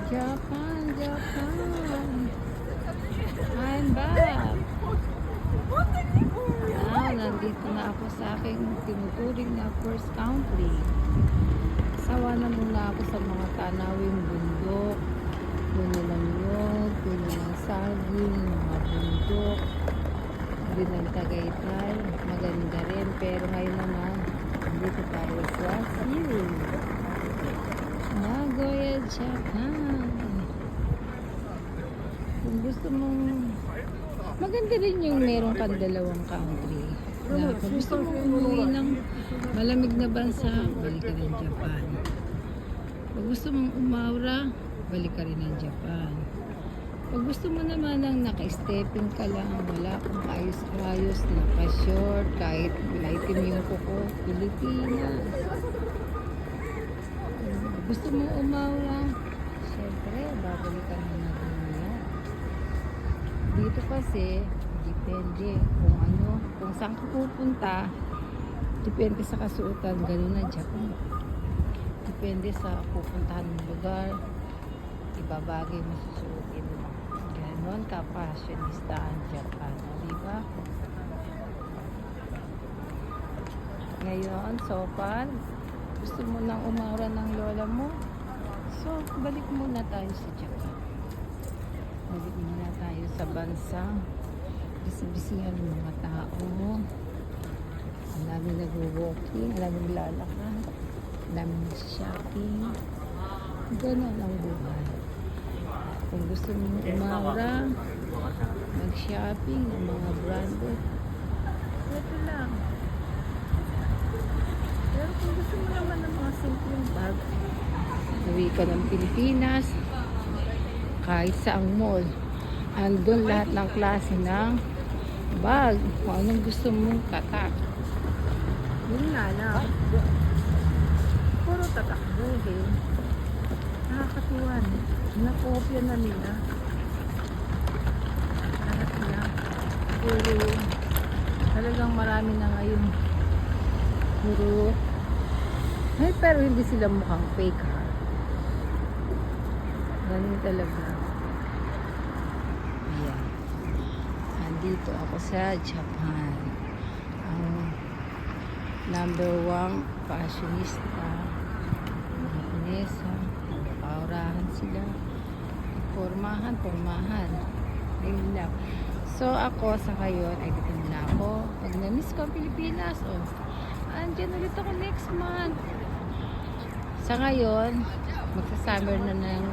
Japan, Japan. I'm back. Now, nandito na ako sa aking tinuturing na first country. Sawa na muna ako sa mga tanawing bundok. Puno ng nyog, puno ng saging, mga bundok. Din ng Tagaytay. Maganda rin. Pero ngayon naman, dito tayo sa Seoul. Nagoya, Japan. Kung gusto mong maganda rin yung meron kang dalawang country. Na kung gusto mong umuwi ng malamig na bansa, balik ka ng Japan. Kung gusto mong umawra, balik ka rin ng Japan. Pag gusto mo naman ng naka-stepping ka lang, wala kang ayos-ayos, naka-short, kahit maitim yung kuko, Pilipinas. Gusto mo umawra, syempre, babalik ka na dunya. Dito kasi, depende kung saan ka pupunta, depende sa kasuotan, ganun na Japan. Depende sa pupuntahan ng lugar, ibabagay mo susuotin mo. Ganon ka fashionista ang Japan, di ba? Ngayon, so far, gusto mo nang umawra ng lola mo, so balik muna tayo sa Japan. Balik muna tayo sa bansa. Bisibisihan ng mga tao. Ang dami nag-walking, ang dami lalakad, ang dami nag-shopping. Ganon ang buhay. Kung gusto mo umawra, mag-shopping ng mga branded, ito lang. Pero kung gusto mo naman ng mga simpleng bag, uwi ka ng Pilipinas, kahit saang mall, andun lahat ng klase ng bag, kung anong gusto mong tatak. Yun nga lang. Puro tatak buhay. Nakakatuwa. Nakopya na nila. Lahat na. Puro, talagang marami na ngayon. Puro, ay, pero hindi sila mukhang fake ha. Ganun talaga. Ayan. Andito ako sa Japan. Ang #1 fashionista. Japanesa. Nagpaurahan sila. Pormahan. Ayun lang. So ako sa ngayon ay dito na ako. Pag na-miss ko ang Pilipinas, andyan ulit ako next month. Sa ngayon, magsa-summer na ng